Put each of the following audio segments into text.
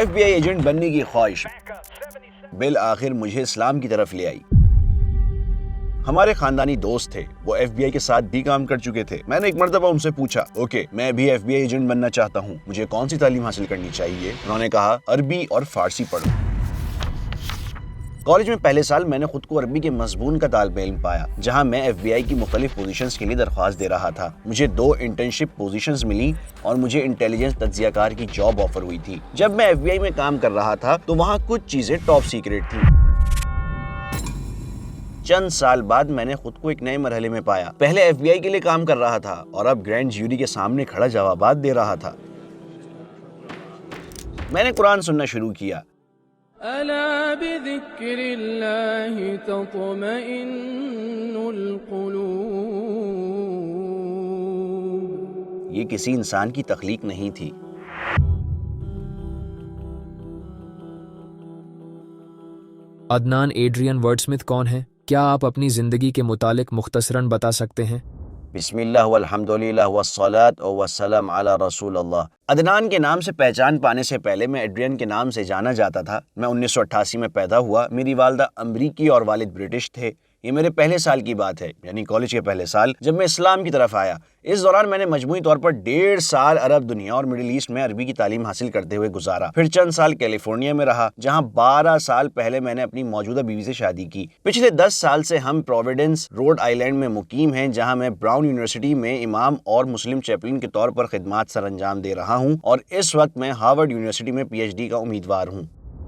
FBI agent بننے کی خواہش بالآخر مجھے اسلام کی طرف لے آئی۔ ہمارے خاندانی دوست تھے، وہ FBI کے ساتھ بھی کام کر چکے تھے۔ میں نے ایک مرتبہ ان سے پوچھا، اوکے میں بھی FBI ایجنٹ بننا چاہتا ہوں، مجھے کون سی تعلیم حاصل کرنی چاہیے؟ انہوں نے کہا عربی اور فارسی پڑھو۔ کالج میں پہلے سال میں نے خود کو عربی کے مضمون کا طالب علم پایا، جہاں میں FBI کی مختلف پوزیشنز کے لیے درخواست دے رہا تھا۔ مجھے 2 انٹرنشپ پوزیشنز ملی اور مجھے انٹیلیجنس تجزیہ کار کی جاب آفر ہوئی تھی۔ جب میں FBI میں کام کر رہا تھا تو وہاں کچھ چیزیں ٹاپ سیکریٹ تھیں۔ چند سال بعد میں نے خود کو ایک نئے مرحلے میں پایا۔ پہلے FBI کے لیے کام کر رہا تھا اور اب گرینڈ جیوری کے سامنے کھڑا جوابات دے رہا تھا۔ میں نے قرآن سننا شروع کیا۔ ألا بذكر الله تطمئن القلوب۔ یہ کسی انسان کی تخلیق نہیں تھی۔ عدنان ایڈریان ورڈسمتھ کون ہیں؟ کیا آپ اپنی زندگی کے متعلق مختصراً بتا سکتے ہیں؟ بسم اللہ والحمدللہ والصلاة والسلام علی رسول اللہ۔ عدنان کے نام سے پہچان پانے سے پہلے میں ایڈریان کے نام سے جانا جاتا تھا۔ میں 1988 میں پیدا ہوا۔ میری والدہ امریکی اور والد برٹش تھے۔ یہ میرے پہلے سال کی بات ہے، یعنی کالج کے پہلے سال، جب میں اسلام کی طرف آیا۔ اس دوران میں نے مجموعی طور پر 1.5 سال عرب دنیا اور مڈل ایسٹ میں عربی کی تعلیم حاصل کرتے ہوئے گزارا۔ پھر چند سال کیلیفورنیا میں رہا، جہاں 12 سال پہلے میں نے اپنی موجودہ بیوی سے شادی کی۔ پچھلے 10 سال سے ہم پروویڈنس، روڈ آئیلینڈ میں مقیم ہیں، جہاں میں براؤن یونیورسٹی میں امام اور مسلم چیپلن کے طور پر خدمات سر انجام دے رہا ہوں، اور اس وقت میں ہارورڈ یونیورسٹی میں PhD کا امیدوار ہوں۔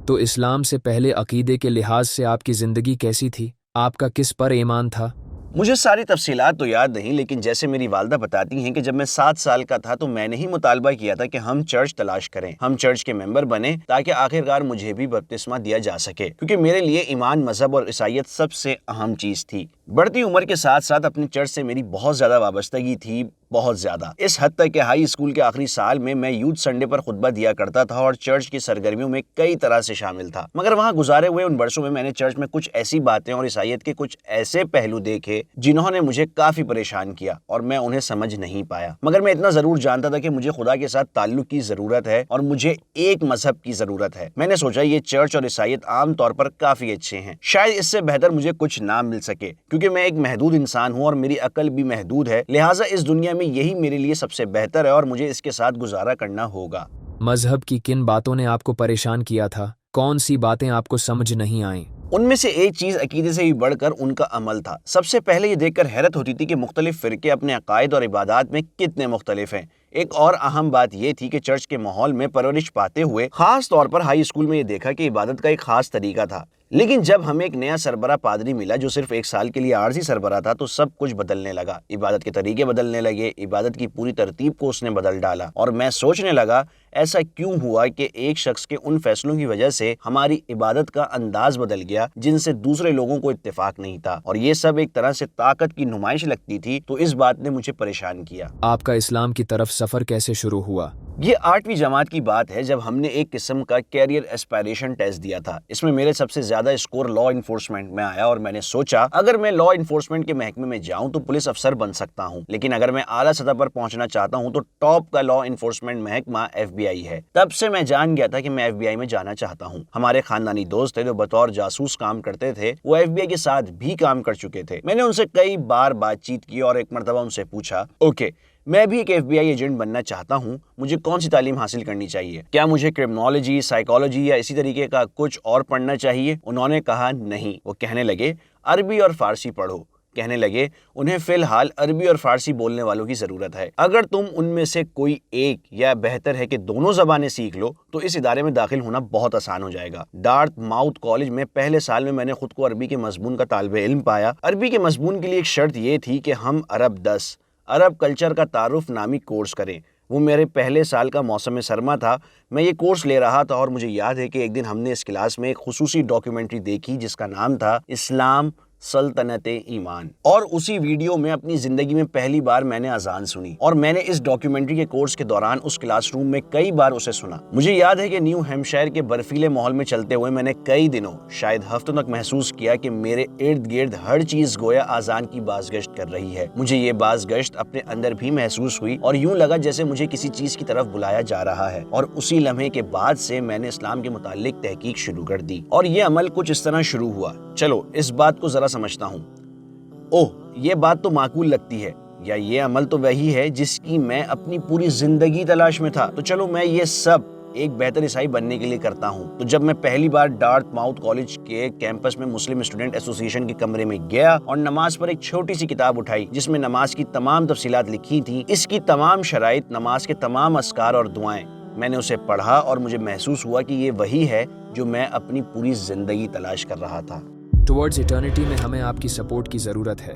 تو اسلام سے پہلے عقیدے کے لحاظ سے آپ کی زندگی کیسی تھی؟ آپ کا کس پر ایمان تھا؟ مجھے ساری تفصیلات تو یاد نہیں، لیکن جیسے میری والدہ بتاتی ہیں کہ جب میں 7 سال کا تھا تو میں نے ہی مطالبہ کیا تھا کہ ہم چرچ تلاش کریں، ہم چرچ کے ممبر بنیں تاکہ آخرکار مجھے بھی بپتسمہ دیا جا سکے، کیونکہ میرے لیے ایمان، مذہب اور عیسائیت سب سے اہم چیز تھی۔ بڑھتی عمر کے ساتھ ساتھ اپنی چرچ سے میری بہت زیادہ وابستگی تھی، بہت زیادہ، اس حد تک کہ ہائی اسکول کے آخری سال میں یوتھ سنڈے پر خطبہ دیا کرتا تھا اور چرچ کی سرگرمیوں میں کئی طرح سے شامل تھا۔ مگر وہاں گزارے ہوئے ان برسوں میں نے چرچ میں کچھ ایسی باتیں اور عیسائیت کے کچھ ایسے پہلو دیکھے جنہوں نے مجھے کافی پریشان کیا اور میں انہیں سمجھ نہیں پایا۔ مگر میں اتنا ضرور جانتا تھا کہ مجھے خدا کے ساتھ تعلق کی ضرورت ہے اور مجھے ایک مذہب کی ضرورت ہے۔ میں نے سوچا یہ چرچ اور عیسائیت عام طور پر کافی اچھے ہیں، شاید اس سے بہتر مجھے کچھ نہ مل سکے، کیونکہ میں ایک محدود انسان ہوں اور میری عقل بھی محدود ہے، لہٰذا اس دنیا میں یہی میرے لیے سب سے بہتر ہے اور مجھے اس کے ساتھ گزارا کرنا ہوگا۔ مذہب کی کن باتوں نے آپ کو پریشان کیا تھا؟ کون سی باتیں آپ کو سمجھ نہیں آئیں؟ ان میں سے ایک چیز عقیدے سے بھی بڑھ کر ان کا عمل تھا۔ سب سے پہلے یہ دیکھ کر حیرت ہوتی تھی کہ مختلف فرقے اپنے عقائد اور عبادات میں کتنے مختلف ہیں۔ ایک اور اہم بات یہ تھی کہ چرچ کے ماحول میں پرورش پاتے ہوئے خاص طور پر ہائی اسکول میں یہ دیکھا کہ عبادت کا ایک خاص طریقہ تھا، لیکن جب ہمیں ایک نیا سربراہ پادری ملا جو صرف 1 سال کے لیے عارضی سربراہ تھا تو سب کچھ بدلنے لگا۔ عبادت کے طریقے بدلنے لگے، عبادت کی پوری ترتیب کو اس نے بدل ڈالا، اور میں سوچنے لگا ایسا کیوں ہوا کہ ایک شخص کے ان فیصلوں کی وجہ سے ہماری عبادت کا انداز بدل گیا جن سے دوسرے لوگوں کو اتفاق نہیں تھا، اور یہ سب ایک طرح سے طاقت کی نمائش لگتی تھی۔ تو اس بات نے مجھے پریشان کیا۔ آپ کا اسلام کی طرف سفر کیسے شروع ہوا؟ یہ 8ویں جماعت کی بات ہے جب ہم نے ایک قسم کا کیریئر ایسپائریشن ٹیسٹ دیا تھا۔ اس میں میرے سب سے زیادہ اسکور لا انفورسمنٹ میں آیا اور میں نے سوچا اگر میں لا انفورسمنٹ کے محکمے میں جاؤں تو پولیس افسر بن سکتا ہوں، لیکن اگر میں اعلیٰ سطح پر پہنچنا چاہتا ہوں تو ٹاپ کا لا انفورسمنٹ محکمہ FBI ہے۔ تب سے میں جان گیا تھا کہ میں FBI میں جانا چاہتا ہوں۔ ہمارے خاندانی دوست تھے جو بطور جاسوس کام کرتے تھے، وہ FBI کے ساتھ بھی کام کر چکے تھے۔ میں نے ان سے کئی بار بات چیت کی اور ایک مرتبہ ان سے پوچھا، اوکے میں بھی ایک FBI ایجنٹ بننا چاہتا ہوں، مجھے کون سی تعلیم حاصل کرنی چاہیے؟ کیا مجھے کرمنالوجی، سائیکالوجی یا اسی طریقے کا کچھ اور پڑھنا چاہیے؟ انہوں نے کہا نہیں۔ وہ کہنے لگے عربی اور فارسی پڑھو۔ کہنے لگے انہیں فی الحال عربی اور فارسی بولنے والوں کی ضرورت ہے، اگر تم ان میں سے کوئی ایک یا بہتر ہے کہ دونوں زبانیں سیکھ لو تو اس ادارے میں داخل ہونا بہت آسان ہو جائے گا۔ ڈارتھ ماؤتھ کالج میں پہلے سال میں نے خود کو عربی کے مضمون کا طالب علم پایا۔ عربی کے مضمون کے لیے ایک شرط یہ تھی کہ ہم عرب کلچر کا تعارف نامی کورس کریں۔ وہ میرے پہلے سال کا موسم سرما تھا، میں یہ کورس لے رہا تھا اور مجھے یاد ہے کہ ایک دن ہم نے اس کلاس میں ایک خصوصی ڈاکیومنٹری دیکھی جس کا نام تھا اسلام سلطنت ایمان. اور اسی ویڈیو میں اپنی زندگی میں پہلی بار میں نے اذان سنی اور میں نے اس ڈاکیومنٹری کے کورس کے دوران اس کلاس روم میں کئی بار اسے سنا. مجھے یاد ہے کہ نیو ہیمپشائر کے برفیلے ماحول میں چلتے ہوئے میں نے کئی دنوں شاید ہفتوں تک محسوس کیا کہ میرے ارد گرد ہر چیز گویا اذان کی بازگشت کر رہی ہے. مجھے یہ بازگشت اپنے اندر بھی محسوس ہوئی اور یوں لگا جیسے مجھے کسی چیز کی طرف بلایا جا رہا ہے. اور اسی لمحے کے بعد سے میں نے اسلام کے متعلق تحقیق شروع کر دی اور یہ عمل کچھ اس طرح شروع ہوا. چلو اس بات کو ذرا سمجھتا ہوں. اوہ یہ بات تو معقول لگتی ہے، یا یہ عمل تو وہی ہے جس کی میں اپنی پوری زندگی تلاش میں تھا. تو چلو میں یہ سب ایک بہتر عیسائی بننے کے لیے کرتا ہوں. تو جب میں پہلی بار ڈارتھ ماؤتھ کالج کے کیمپس میں مسلم اسٹوڈنٹ ایسوسی ایشن کے کمرے میں گیا اور نماز پر ایک چھوٹی سی کتاب اٹھائی جس میں نماز کی تمام تفصیلات لکھی تھیں، اس کی تمام شرائط، نماز کے تمام اذکار اور دعائیں، میں نے اسے پڑھا اور مجھے محسوس ہوا کہ یہ وہی ہے جو میں اپنی پوری زندگی تلاش کر رہا تھا. ٹورڈز ایٹرنٹی میں ہمیں آپ کی سپورٹ کی ضرورت ہے.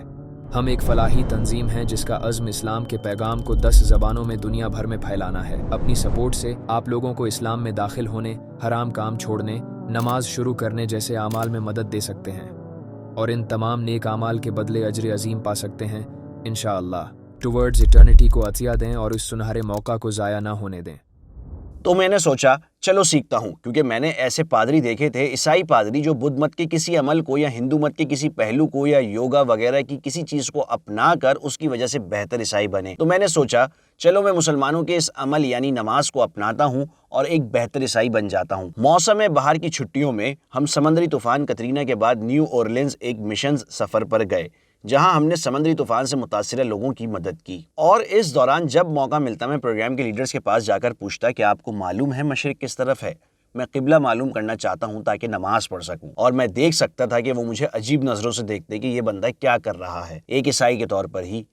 ہم ایک فلاحی تنظیم ہیں جس کا عزم اسلام کے پیغام کو 10 زبانوں میں دنیا بھر میں پھیلانا ہے. اپنی سپورٹ سے آپ لوگوں کو اسلام میں داخل ہونے، حرام کام چھوڑنے، نماز شروع کرنے جیسے اعمال میں مدد دے سکتے ہیں اور ان تمام نیک اعمال کے بدلے اجر عظیم پا سکتے ہیں انشاءاللہ. ٹورڈز ایٹرنٹی کو عطیہ دیں اور اس سنہرے موقع کو ضائع نہ ہونے دیں. تو میں نے سوچا چلو سیکھتا ہوں، کیونکہ میں نے ایسے پادری دیکھے تھے، عیسائی پادری جو بدھ مت کے کسی عمل کو یا ہندو مت کے کسی پہلو کو یا یوگا وغیرہ کی کسی چیز کو اپنا کر اس کی وجہ سے بہتر عیسائی بنے. تو میں نے سوچا چلو میں مسلمانوں کے اس عمل یعنی نماز کو اپناتا ہوں اور ایک بہتر عیسائی بن جاتا ہوں. موسم بہار کی چھٹیوں میں ہم سمندری طوفان کترینا کے بعد نیو اورلینز ایک مشنز سفر پر گئے جہاں ہم نے سمندری طوفان سے متاثرہ لوگوں کی مدد کی. اور اس دوران جب موقع ملتا میں پروگرام کے لیڈرز کے پاس جا کر پوچھتا کہ آپ کو معلوم ہے مشرق کس طرف ہے. میں قبلہ معلوم کرنا چاہتا ہوں تاکہ نماز پڑھ سکوں. اور میں دیکھ سکتا تھا کہ وہ مجھے عجیب نظروں سے دیکھتے کہ یہ بندہ کیا کر رہا ہے. ایک عیسائی کے طور پر ہی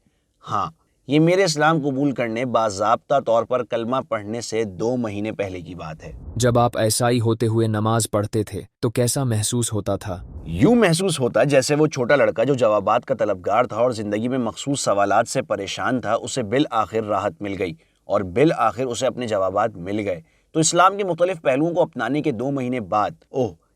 ہاں، یہ میرے اسلام قبول کرنے، باضابطہ طور پر کلمہ پڑھنے سے 2 مہینے پہلے کی بات ہے. جب آپ عیسائی ہوتے ہوئے نماز پڑھتے تھے تو کیسا محسوس ہوتا تھا؟ یوں محسوس ہوتا جیسے وہ چھوٹا لڑکا جو جوابات کا طلبگار تھا اور زندگی میں مخصوص سوالات سے پریشان تھا، اسے بالآخر راحت مل گئی اور بالآخر اسے اپنے جوابات مل گئے. تو اسلام کے مختلف پہلوؤں کو اپنانے کے 2 مہینے بعد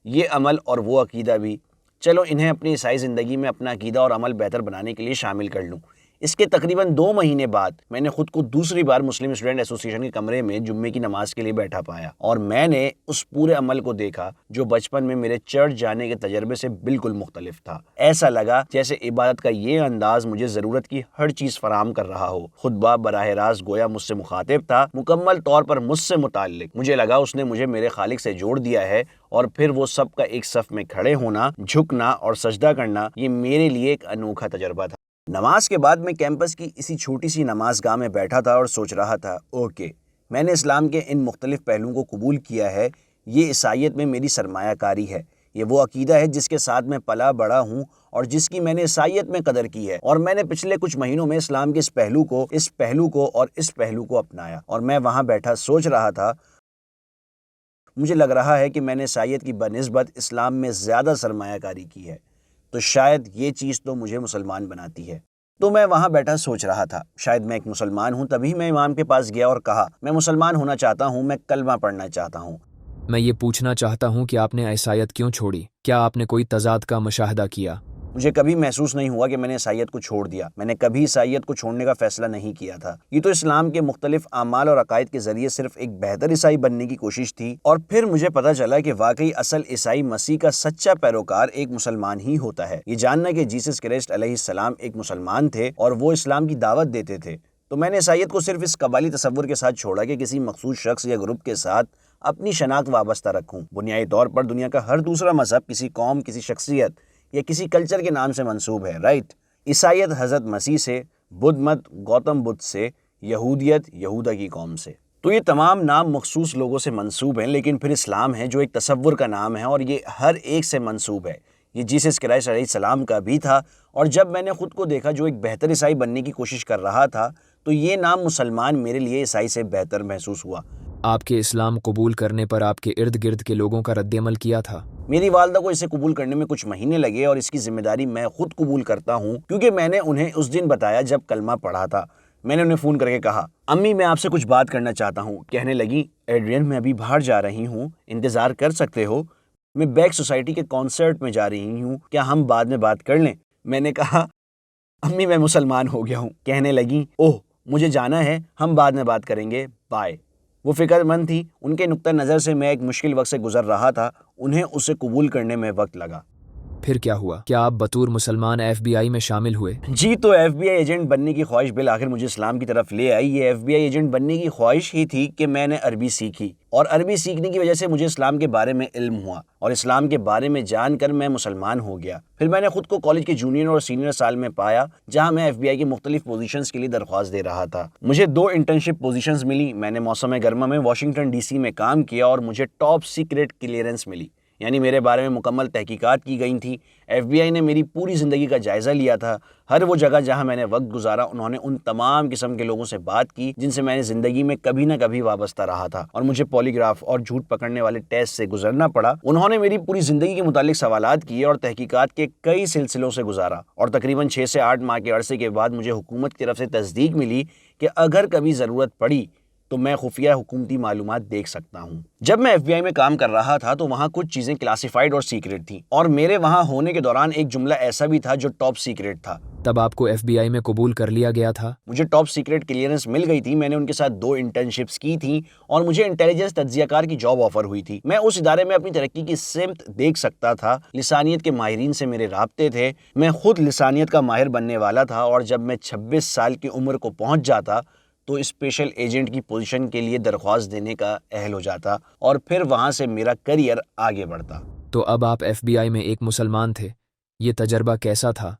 یہ عمل اور وہ عقیدہ بھی، چلو انہیں اپنی عیسائی زندگی میں اپنا عقیدہ اور عمل بہتر بنانے کے لیے شامل کر لوں. اس کے تقریباً 2 مہینے بعد میں نے خود کو دوسری بار مسلم اسٹوڈنٹ ایسوسی ایشن کے کمرے میں جمعے کی نماز کے لیے بیٹھا پایا اور میں نے اس پورے عمل کو دیکھا جو بچپن میں میرے چرچ جانے کے تجربے سے بالکل مختلف تھا. ایسا لگا جیسے عبادت کا یہ انداز مجھے ضرورت کی ہر چیز فراہم کر رہا ہو. خطبہ براہ راست گویا مجھ سے مخاطب تھا، مکمل طور پر مجھ سے متعلق. مجھے لگا اس نے مجھے میرے خالق سے جوڑ دیا ہے اور پھر وہ سب کا ایک صف میں کھڑے ہونا، جھکنا اور سجدہ کرنا، یہ میرے لیے ایک انوکھا تجربہ تھا. نماز کے بعد میں کیمپس کی اسی چھوٹی سی نماز گاہ میں بیٹھا تھا اور سوچ رہا تھا اوکے، میں نے اسلام کے ان مختلف پہلوؤں کو قبول کیا ہے. یہ عیسائیت میں میری سرمایہ کاری ہے. یہ وہ عقیدہ ہے جس کے ساتھ میں پلا بڑا ہوں اور جس کی میں نے عیسائیت میں قدر کی ہے. اور میں نے پچھلے کچھ مہینوں میں اسلام کے اس پہلو کو اور اس پہلو کو اپنایا. اور میں وہاں بیٹھا سوچ رہا تھا، مجھے لگ رہا ہے کہ میں نے عیسائیت کی بنسبت اسلام میں زیادہ سرمایہ کاری کی ہے. تو شاید یہ چیز تو مجھے مسلمان بناتی ہے. تو میں وہاں بیٹھا سوچ رہا تھا شاید میں ایک مسلمان ہوں. تبھی میں امام کے پاس گیا اور کہا میں مسلمان ہونا چاہتا ہوں، میں کلمہ پڑھنا چاہتا ہوں. میں یہ پوچھنا چاہتا ہوں کہ آپ نے عیسائیت کیوں چھوڑی؟ کیا آپ نے کوئی تضاد کا مشاہدہ کیا؟ مجھے کبھی محسوس نہیں ہوا کہ میں نے عیسائیت کو چھوڑ دیا. میں نے کبھی عیسائیت کو چھوڑنے کا فیصلہ نہیں کیا تھا. یہ تو اسلام کے مختلف اعمال اور عقائد کے ذریعے صرف ایک بہتر عیسائی بننے کی کوشش تھی. اور پھر مجھے پتہ چلا کہ واقعی اصل عیسائی مسیح کا سچا پیروکار ایک مسلمان ہی ہوتا ہے. یہ جاننا کہ جیسس کرسٹ علیہ السلام ایک مسلمان تھے اور وہ اسلام کی دعوت دیتے تھے. تو میں نے عیسائیت کو صرف اس قبالی تصور کے ساتھ چھوڑا کہ کسی مخصوص شخص یا گروپ کے ساتھ اپنی شناخت وابستہ رکھوں. بنیادی طور پر دنیا کا ہر دوسرا مذہب کسی قوم، کسی شخصیت یا کسی کلچر کے نام سے منسوب ہے، رائٹ؟ عیسائیت حضرت مسیح سے، بدھ مت گوتم بدھ سے، یہودیت یہودا کی قوم سے. تو یہ تمام نام مخصوص لوگوں سے منسوب ہیں، لیکن پھر اسلام ہے جو ایک تصور کا نام ہے اور یہ ہر ایک سے منسوب ہے. یہ جیسس کرائسٹ علیہ السلام کا بھی تھا. اور جب میں نے خود کو دیکھا جو ایک بہتر عیسائی بننے کی کوشش کر رہا تھا تو یہ نام مسلمان میرے لیے عیسائی سے بہتر محسوس ہوا. آپ کے اسلام قبول کرنے پر آپ کے ارد گرد کے لوگوں کا رد عمل کیا تھا؟ میری والدہ کو اسے قبول کرنے میں کچھ مہینے لگے اور اس کی ذمہ داری میں خود قبول کرتا ہوں کیونکہ میں نے انہیں اس دن بتایا جب کلمہ پڑھا تھا. میں نے انہیں فون کر کے کہا امی میں آپ سے کچھ بات کرنا چاہتا ہوں. کہنے لگی ایڈرین میں ابھی باہر جا رہی ہوں، انتظار کر سکتے ہو؟ میں بیک سوسائٹی کے کانسرٹ میں جا رہی ہوں، کیا ہم بعد میں بات کر لیں؟ میں نے کہا امی میں مسلمان ہو گیا ہوں۔ کہنے لگیں اوہ مجھے جانا ہے، ہم بعد میں بات کریں گے، بائے۔ وہ فکر مند تھی، ان کے نقطہ نظر سے میں ایک مشکل وقت سے گزر رہا تھا، انہیں اسے قبول کرنے میں وقت لگا۔ پھر کیا ہوا؟ کیا آپ بطور مسلمان FBI میں شامل ہوئے؟ جی، تو FBI ایجنٹ بننے کی خواہش بالآخر مجھے اسلام کی طرف لے آئی۔ یہ FBI ایجنٹ بننے کی خواہش ہی تھی کہ میں نے عربی سیکھی، اور عربی سیکھنے کی وجہ سے مجھے اسلام کے بارے میں علم ہوا، اور اسلام کے بارے میں جان کر میں مسلمان ہو گیا۔ پھر میں نے خود کو کالج کے جونیئر اور سینئر سال میں پایا، جہاں میں FBI کی مختلف پوزیشنز کے لیے درخواست دے رہا تھا۔ مجھے 2 انٹرنشپ پوزیشنز ملی۔ میں نے موسم گرما میں واشنگٹن DC میں کام کیا اور مجھے ٹاپ سیکرٹ کلیئرنس ملی، یعنی میرے بارے میں مکمل تحقیقات کی گئی تھیں۔ FBI نے میری پوری زندگی کا جائزہ لیا تھا۔ ہر وہ جگہ جہاں میں نے وقت گزارا، انہوں نے ان تمام قسم کے لوگوں سے بات کی جن سے میں نے زندگی میں کبھی نہ کبھی وابستہ رہا تھا، اور مجھے پولیگراف اور جھوٹ پکڑنے والے ٹیسٹ سے گزرنا پڑا۔ انہوں نے میری پوری زندگی کے متعلق سوالات کیے اور تحقیقات کے کئی سلسلوں سے گزارا، اور تقریباً 6 سے 8 ماہ کے عرصے کے بعد مجھے حکومت کی طرف سے تصدیق ملی کہ اگر کبھی ضرورت پڑی تو میں خفیہ حکومتی معلومات دیکھ سکتا ہوں۔ جب میں FBI میں کام کر رہا تھا تو وہاں کچھ چیزیں کلاسیفائڈ اور سیکرٹ تھیں، اور میرے وہاں ہونے کے دوران ایک جملہ ایسا بھی تھا جو ٹاپ سیکرٹ تھا۔ تب آپ کو FBI میں قبول کر لیا گیا تھا؟ مجھے ٹاپ سیکرٹ کلیئرنس مل گئی تھی، میں نے ان کے ساتھ 2 انٹرنشپس کی تھیں، اور مجھے انٹیلیجنس تجزیہ کار کی جاب آفر ہوئی تھی۔ میں اس ادارے میں اپنی ترقی کی سمت دیکھ سکتا تھا۔ لسانیت کے ماہرین سے میرے رابطے تھے، میں خود لسانیت کا ماہر بننے والا تھا، اور جب میں 26 سال کی عمر کو پہنچ جاتا تو اسپیشل ایجنٹ کی پوزیشن کے لیے درخواست دینے کا اہل ہو جاتا، اور پھر وہاں سے میرا کریئر آگے بڑھتا۔ تو اب آپ FBI میں ایک مسلمان تھے، یہ تجربہ کیسا تھا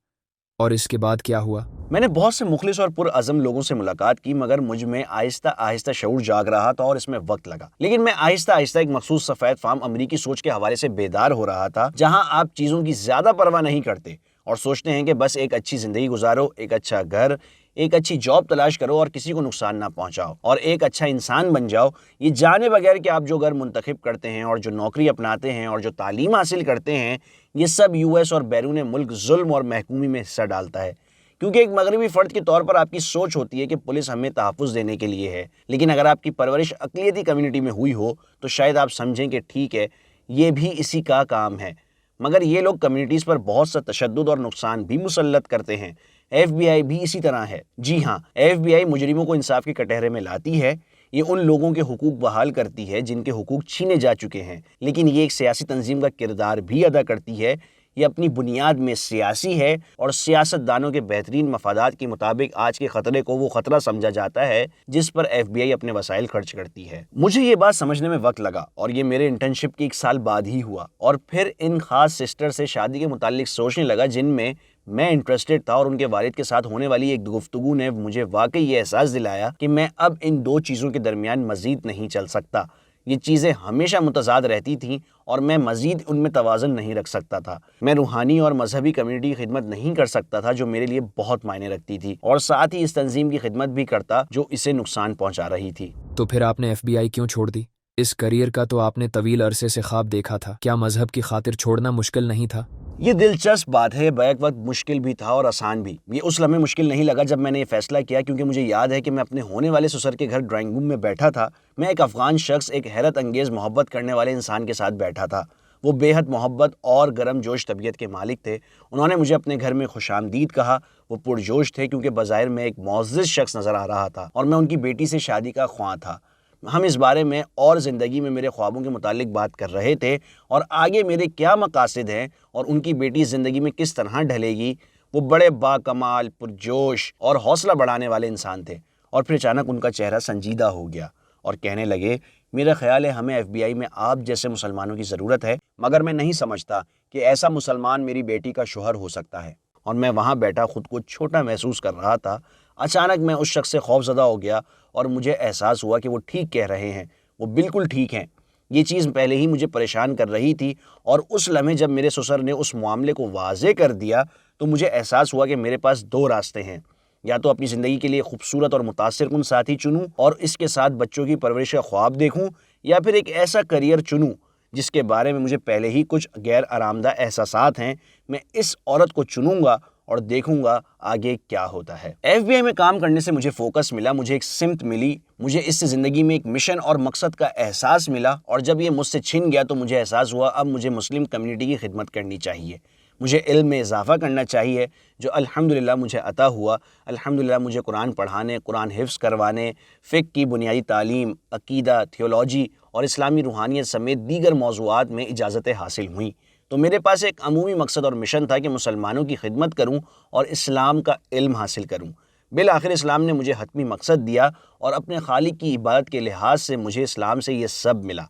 اور اس کے بعد کیا ہوا؟ میں نے بہت سے مخلص اور پرعزم لوگوں سے ملاقات کی، مگر مجھ میں آہستہ آہستہ شعور جاگ رہا تھا اور اس میں وقت لگا۔ لیکن میں آہستہ آہستہ ایک مخصوص سفید فام امریکی سوچ کے حوالے سے بیدار ہو رہا تھا، جہاں آپ چیزوں کی زیادہ پرواہ نہیں کرتے اور سوچتے ہیں کہ بس ایک اچھی زندگی گزارو، ایک اچھا گھر، ایک اچھی جاب تلاش کرو اور کسی کو نقصان نہ پہنچاؤ، اور ایک اچھا انسان بن جاؤ، یہ جانے بغیر کہ آپ جو گھر منتخب کرتے ہیں اور جو نوکری اپناتے ہیں اور جو تعلیم حاصل کرتے ہیں، یہ سب US اور بیرون ملک ظلم اور محکومی میں حصہ ڈالتا ہے۔ کیونکہ ایک مغربی فرد کے طور پر آپ کی سوچ ہوتی ہے کہ پولیس ہمیں تحفظ دینے کے لیے ہے، لیکن اگر آپ کی پرورش اقلیتی کمیونٹی میں ہوئی ہو تو شاید آپ سمجھیں کہ ٹھیک ہے، یہ بھی اسی کا کام ہے، مگر یہ لوگ کمیونٹیز پر بہت سا تشدد اور نقصان بھی مسلط کرتے ہیں۔ FBI بھی اسی طرح ہے۔ جی ہاں، FBI مجرموں کو انصاف کے کٹہرے میں لاتی ہے، یہ ان لوگوں کے حقوق بحال کرتی ہے جن کے حقوق چھینے جا چکے ہیں، لیکن یہ ایک سیاسی تنظیم کا کردار بھی ادا کرتی ہے۔ یہ اپنی بنیاد میں سیاسی ہے، اور سیاست دانوں کے بہترین مفادات کے مطابق آج کے خطرے کو وہ خطرہ سمجھا جاتا ہے جس پر FBI اپنے وسائل خرچ کرتی ہے۔ مجھے یہ بات سمجھنے میں وقت لگا، اور یہ میرے انٹرنشپ کے 1 سال بعد ہی ہوا، اور پھر ان خاص سسٹر سے شادی کے متعلق سوچنے لگا جن میں میں انٹرسٹڈ تھا، اور ان کے والد کے ساتھ ہونے والی ایک گفتگو نے مجھے واقعی یہ احساس دلایا کہ میں اب ان 2 چیزوں کے درمیان مزید نہیں چل سکتا۔ یہ چیزیں ہمیشہ متضاد رہتی تھیں اور میں مزید ان میں توازن نہیں رکھ سکتا تھا۔ میں روحانی اور مذہبی کمیونٹی کی خدمت نہیں کر سکتا تھا جو میرے لیے بہت معنی رکھتی تھی، اور ساتھ ہی اس تنظیم کی خدمت بھی کرتا جو اسے نقصان پہنچا رہی تھی۔ تو پھر آپ نے FBI کیوں چھوڑ دی؟ اس کریئر کا تو آپ نے طویل عرصے سے خواب دیکھا تھا، کیا مذہب کی خاطر چھوڑنا مشکل نہیں تھا؟ یہ دلچسپ بات ہے، بیک وقت مشکل بھی تھا اور آسان بھی۔ یہ اس لمحے مشکل نہیں لگا جب میں نے یہ فیصلہ کیا، کیونکہ مجھے یاد ہے کہ میں اپنے ہونے والے سسر کے گھر ڈرائنگ روم میں بیٹھا تھا۔ میں ایک افغان شخص، ایک حیرت انگیز محبت کرنے والے انسان کے ساتھ بیٹھا تھا۔ وہ بے حد محبت اور گرم جوش طبیعت کے مالک تھے۔ انہوں نے مجھے اپنے گھر میں خوش آمدید کہا۔ وہ پرجوش تھے کیونکہ بظاہر میں ایک معزز شخص نظر آ رہا تھا، اور میں ان کی بیٹی سے شادی کا خواہاں تھا۔ ہم اس بارے میں اور زندگی میں میرے خوابوں کے متعلق بات کر رہے تھے، اور آگے میرے کیا مقاصد ہیں اور ان کی بیٹی زندگی میں کس طرح ڈھلے گی۔ وہ بڑے باکمال، پرجوش اور حوصلہ بڑھانے والے انسان تھے، اور پھر اچانک ان کا چہرہ سنجیدہ ہو گیا اور کہنے لگے، میرا خیال ہے ہمیں FBI میں آپ جیسے مسلمانوں کی ضرورت ہے، مگر میں نہیں سمجھتا کہ ایسا مسلمان میری بیٹی کا شوہر ہو سکتا ہے۔ اور میں وہاں بیٹھا خود کو چھوٹا محسوس کر رہا تھا۔ اچانک میں اس شخص سے خوفزدہ ہو گیا، اور مجھے احساس ہوا کہ وہ ٹھیک کہہ رہے ہیں، وہ بالکل ٹھیک ہیں۔ یہ چیز پہلے ہی مجھے پریشان کر رہی تھی، اور اس لمحے جب میرے سسر نے اس معاملے کو واضح کر دیا تو مجھے احساس ہوا کہ میرے پاس 2 راستے ہیں، یا تو اپنی زندگی کے لیے خوبصورت اور متاثر کن ساتھی چنوں اور اس کے ساتھ بچوں کی پرورش کا خواب دیکھوں، یا پھر ایک ایسا کریئر چنوں جس کے بارے میں مجھے پہلے ہی کچھ غیر آرامدہ احساسات ہیں۔ میں اس عورت کو چنوں گا اور دیکھوں گا آگے کیا ہوتا ہے۔ FBI میں کام کرنے سے مجھے فوکس ملا، مجھے ایک سمت ملی، مجھے اس سے زندگی میں ایک مشن اور مقصد کا احساس ملا، اور جب یہ مجھ سے چھن گیا تو مجھے احساس ہوا اب مجھے مسلم کمیونٹی کی خدمت کرنی چاہیے، مجھے علم میں اضافہ کرنا چاہیے جو الحمدللہ مجھے عطا ہوا۔ الحمدللہ مجھے قرآن پڑھانے، قرآن حفظ کروانے، فقہ کی بنیادی تعلیم، عقیدہ، تھیولوجی اور اسلامی روحانیت سمیت دیگر موضوعات میں اجازتیں حاصل ہوئیں۔ تو میرے پاس ایک عمومی مقصد اور مشن تھا کہ مسلمانوں کی خدمت کروں اور اسلام کا علم حاصل کروں۔ بالآخر اسلام نے مجھے حتمی مقصد دیا اور اپنے خالق کی عبادت کے لحاظ سے مجھے اسلام سے یہ سب ملا،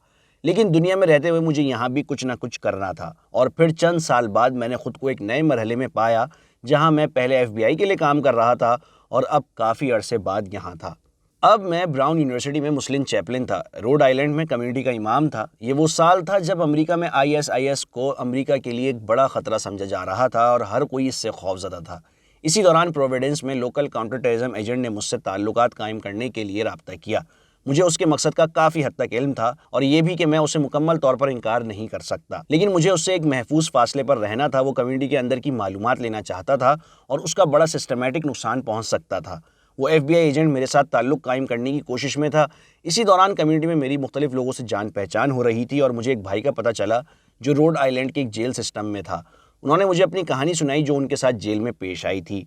لیکن دنیا میں رہتے ہوئے مجھے یہاں بھی کچھ نہ کچھ کرنا تھا۔ اور پھر چند سال بعد میں نے خود کو ایک نئے مرحلے میں پایا جہاں میں پہلے FBI کے لیے کام کر رہا تھا اور اب کافی عرصے بعد یہاں تھا۔ اب میں براؤن یونیورسٹی میں مسلم چیپلن تھا، روڈ آئلینڈ میں کمیونٹی کا امام تھا۔ یہ وہ سال تھا جب امریکہ میں ISIS کو امریکہ کے لیے ایک بڑا خطرہ سمجھا جا رہا تھا اور ہر کوئی اس سے خوفزدہ تھا۔ اسی دوران پروویڈنس میں لوکل کاؤنٹر ٹیررزم ایجنٹ نے مجھ سے تعلقات قائم کرنے کے لیے رابطہ کیا۔ مجھے اس کے مقصد کا کافی حد تک علم تھا اور یہ بھی کہ میں اسے مکمل طور پر انکار نہیں کر سکتا، لیکن مجھے اس سے ایک محفوظ فاصلے پر رہنا تھا۔ وہ کمیونٹی کے اندر کی معلومات لینا چاہتا تھا اور اس کا بڑا سسٹمیٹک نقصان پہنچ سکتا تھا۔ وہ FBI ایجنٹ میرے ساتھ تعلق قائم کرنے کی کوشش میں تھا۔ اسی دوران کمیونٹی میں میری مختلف لوگوں سے جان پہچان ہو رہی تھی اور مجھے ایک بھائی کا پتہ چلا جو روڈ آئلینڈ کے ایک جیل سسٹم میں تھا۔ انہوں نے مجھے اپنی کہانی سنائی جو ان کے ساتھ جیل میں پیش آئی تھی۔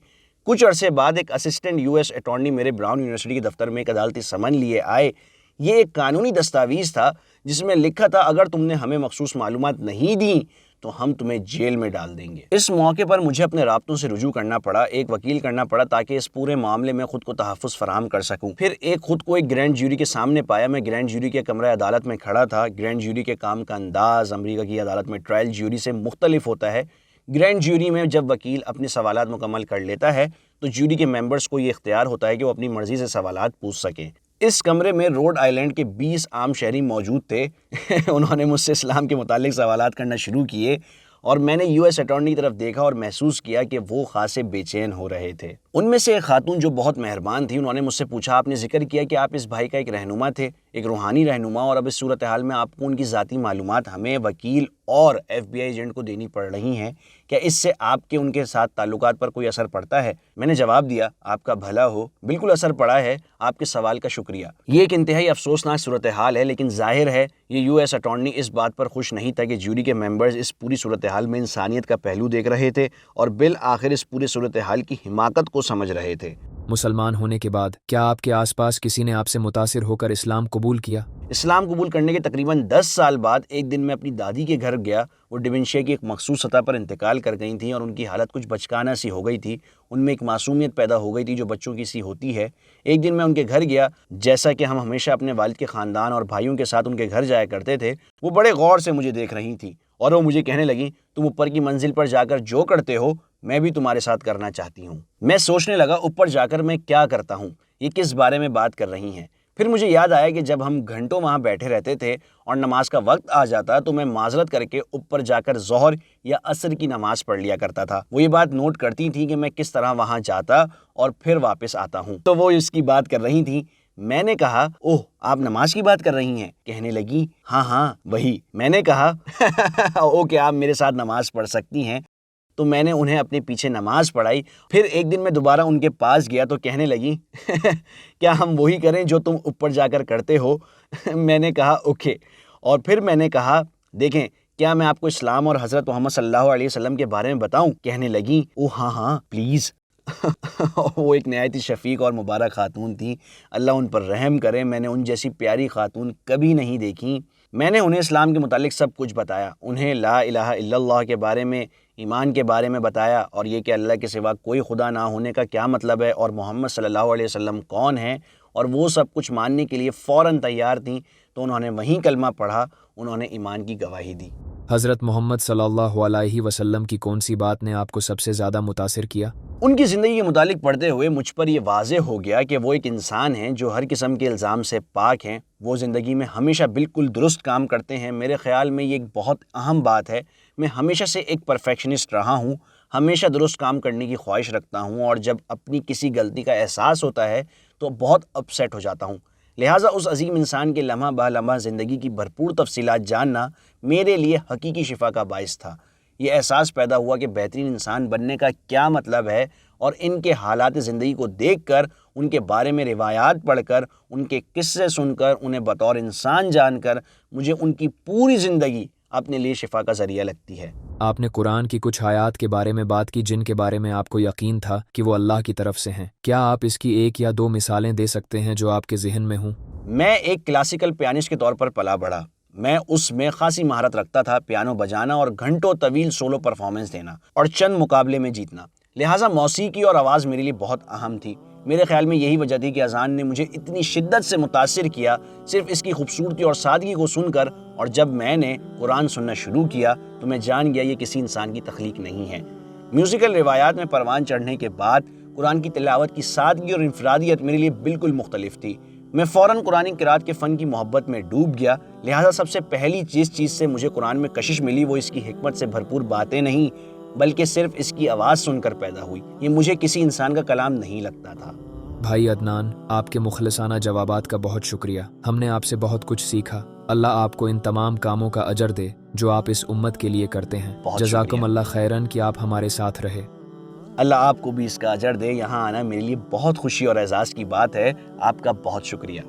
کچھ عرصے بعد ایک اسسٹنٹ US اٹارنی میرے براؤن یونیورسٹی کے دفتر میں ایک عدالتی سمن لیے آئے۔ یہ ایک قانونی دستاویز تھا جس میں لکھا تھا اگر تم نے ہمیں مخصوص معلومات نہیں دیں تو ہم تمہیں جیل میں ڈال دیں گے۔ اس موقع پر مجھے اپنے رابطوں سے رجوع کرنا پڑا، ایک وکیل کرنا پڑا تاکہ اس پورے معاملے میں خود کو تحفظ فراہم کر سکوں۔ پھر خود کو ایک گرینڈ جیوری کے سامنے پایا۔ میں گرینڈ جیوری کے کمرہ عدالت میں کھڑا تھا۔ گرینڈ جیوری کے کام کا انداز امریکہ کی عدالت میں ٹرائل جیوری سے مختلف ہوتا ہے۔ گرینڈ جیوری میں جب وکیل اپنے سوالات مکمل کر لیتا ہے تو جیوری کے ممبرز کو یہ اختیار ہوتا ہے کہ وہ اپنی مرضی سے سوالات پوچھ سکیں۔ اس کمرے میں روڈ آئلینڈ کے 20 عام شہری موجود تھے۔ انہوں نے مجھ سے اسلام کے متعلق سوالات کرنا شروع کیے اور میں نے US اٹارنی کی طرف دیکھا اور محسوس کیا کہ وہ خاصے بے چین ہو رہے تھے۔ ان میں سے ایک خاتون جو بہت مہربان تھی، انہوں نے مجھ سے پوچھا آپ نے ذکر کیا کہ آپ اس بھائی کا ایک رہنما تھے، ایک روحانی رہنما، اور اب اس صورتحال میں آپ کو ان کی ذاتی معلومات ہمیں وکیل اور FBI ایجنٹ کو دینی پڑ رہی ہیں، کیا اس سے آپ کے ان کے ساتھ تعلقات پر کوئی اثر پڑتا ہے؟ میں نے جواب دیا آپ کا بھلا ہو، بالکل اثر پڑا ہے، آپ کے سوال کا شکریہ۔ یہ ایک انتہائی افسوسناک صورتحال ہے، لیکن ظاہر ہے یہ US اٹارنی اس بات پر خوش نہیں تھا کہ جیوری کے ممبرز اس پوری صورتحال میں انسانیت کا پہلو دیکھ رہے تھے اور بالآخر اس پورے صورتحال کی حماقت کو سمجھ رہے تھے۔ مسلمان ہونے کے بعد کیا آپ کے آس پاس کسی نے آپ سے متاثر ہو کر اسلام قبول کیا؟ اسلام قبول کرنے کے تقریباً 10 سال بعد ایک دن میں اپنی دادی کے گھر گیا۔ وہ ڈیمنشیا کی ایک مخصوص سطح پر انتقال کر گئی تھیں اور ان کی حالت کچھ بچکانہ سی ہو گئی تھی۔ ان میں ایک معصومیت پیدا ہو گئی تھی جو بچوں کی سی ہوتی ہے۔ ایک دن میں ان کے گھر گیا، جیسا کہ ہم ہمیشہ اپنے والد کے خاندان اور بھائیوں کے ساتھ ان کے گھر جایا کرتے تھے۔ وہ بڑے غور سے مجھے دیکھ رہی تھیں اور وہ مجھے کہنے لگیں تم اوپر کی منزل پر جا کر جو کرتے ہو میں بھی تمہارے ساتھ کرنا چاہتی ہوں۔ میں سوچنے لگا اوپر جا کر میں کیا کرتا ہوں، یہ کس بارے میں بات کر رہی ہیں۔ پھر مجھے یاد آیا کہ جب ہم گھنٹوں وہاں بیٹھے رہتے تھے اور نماز کا وقت آ جاتا تو میں معذرت کر کے اوپر جا کر ظہر یا عصر کی نماز پڑھ لیا کرتا تھا۔ وہ یہ بات نوٹ کرتی تھیں کہ میں کس طرح وہاں جاتا اور پھر واپس آتا ہوں، تو وہ اس کی بات کر رہی تھیں۔ میں نے کہا اوہ آپ نماز کی بات کر رہی ہیں؟ کہنے لگی ہاں وہی۔ میں نے کہا اوکے آپ میرے ساتھ نماز پڑھ سکتی ہیں۔ تو میں نے انہیں اپنے پیچھے نماز پڑھائی۔ پھر ایک دن میں دوبارہ ان کے پاس گیا تو کہنے لگی کیا ہم وہی کریں جو تم اوپر جا کر کرتے ہو؟ میں نے کہا اوکے۔ اور پھر میں نے کہا دیکھیں کیا میں آپ کو اسلام اور حضرت محمد صلی اللہ علیہ وسلم کے بارے میں بتاؤں؟ کہنے لگی او ہاں پلیز۔ وہ ایک نہایت شفیق اور مبارک خاتون تھیں، اللہ ان پر رحم کرے۔ میں نے ان جیسی پیاری خاتون کبھی نہیں دیکھی۔ میں نے انہیں اسلام کے متعلق سب کچھ بتایا، انہیں لا الہ الا اللہ کے بارے میں، ایمان کے بارے میں بتایا اور یہ کہ اللہ کے سوا کوئی خدا نہ ہونے کا کیا مطلب ہے اور محمد صلی اللہ علیہ وسلم کون ہیں، اور وہ سب کچھ ماننے کے لیے فوراً تیار تھیں۔ تو انہوں نے وہیں کلمہ پڑھا، انہوں نے ایمان کی گواہی دی۔ حضرت محمد صلی اللہ علیہ وسلم کی کون سی بات نے آپ کو سب سے زیادہ متاثر کیا؟ ان کی زندگی کے متعلق پڑھتے ہوئے مجھ پر یہ واضح ہو گیا کہ وہ ایک انسان ہیں جو ہر قسم کے الزام سے پاک ہیں۔ وہ زندگی میں ہمیشہ بالکل درست کام کرتے ہیں۔ میرے خیال میں یہ ایک بہت اہم بات ہے۔ میں ہمیشہ سے ایک پرفیکشنسٹ رہا ہوں، ہمیشہ درست کام کرنے کی خواہش رکھتا ہوں اور جب اپنی کسی غلطی کا احساس ہوتا ہے تو بہت اپسیٹ ہو جاتا ہوں۔ لہٰذا اس عظیم انسان کے لمحہ بہ لمحہ زندگی کی بھرپور تفصیلات جاننا میرے لیے حقیقی شفا کا باعث تھا۔ یہ احساس پیدا ہوا کہ بہترین انسان بننے کا کیا مطلب ہے، اور ان کے حالات زندگی کو دیکھ کر، ان کے بارے میں روایات پڑھ کر، ان کے قصے سن کر، انہیں بطور انسان جان کر، مجھے ان کی پوری زندگی اپنے لیے شفا کا ذریعہ لگتی ہے۔ آپ نے قرآن کی کچھ آیات کے بارے میں بات کی جن کے بارے میں آپ کو یقین تھا کہ وہ اللہ کی طرف سے ہیں۔ کیا آپ اس کی ایک یا دو مثالیں دے سکتے ہیں جو آپ کے ذہن میں ہوں؟ میں ایک کلاسیکل پیانسٹ کے طور پر پلا بڑھا۔ میں اس میں خاصی مہارت رکھتا تھا، پیانو بجانا اور گھنٹوں طویل سولو پرفارمنس دینا اور چند مقابلے میں جیتنا۔ لہٰذا موسیقی اور آواز میرے لیے بہت اہم تھی۔ میرے خیال میں یہی وجہ تھی کہ اذان نے مجھے اتنی شدت سے متاثر کیا، صرف اس کی خوبصورتی اور سادگی کو سن کر، اور جب میں نے قرآن سننا شروع کیا تو میں جان گیا یہ کسی انسان کی تخلیق نہیں ہے۔ میوزیکل روایات میں پروان چڑھنے کے بعد قرآن کی تلاوت کی سادگی اور انفرادیت میرے لیے بالکل مختلف تھی۔ میں فوراً قرآن قرات کے فن کی محبت میں ڈوب گیا۔ لہٰذا سب سے پہلی چیز سے مجھے قرآن میں کشش ملی وہ اس کی حکمت سے بھرپور باتیں نہیں، بلکہ صرف اس کی آواز سن کر پیدا ہوئی۔ یہ مجھے کسی انسان کا کلام نہیں لگتا تھا۔ بھائی عدنان، آپ کے مخلصانہ جوابات کا بہت شکریہ۔ ہم نے آپ سے بہت کچھ سیکھا۔ اللہ آپ کو ان تمام کاموں کا اجر دے جو آپ اس امت کے لیے کرتے ہیں۔ جزاکم اللہ خیرن کہ آپ ہمارے ساتھ رہے۔ اللہ آپ کو بھی اس کا اجر دے۔ یہاں آنا میرے لیے بہت خوشی اور اعزاز کی بات ہے۔ آپ کا بہت شکریہ۔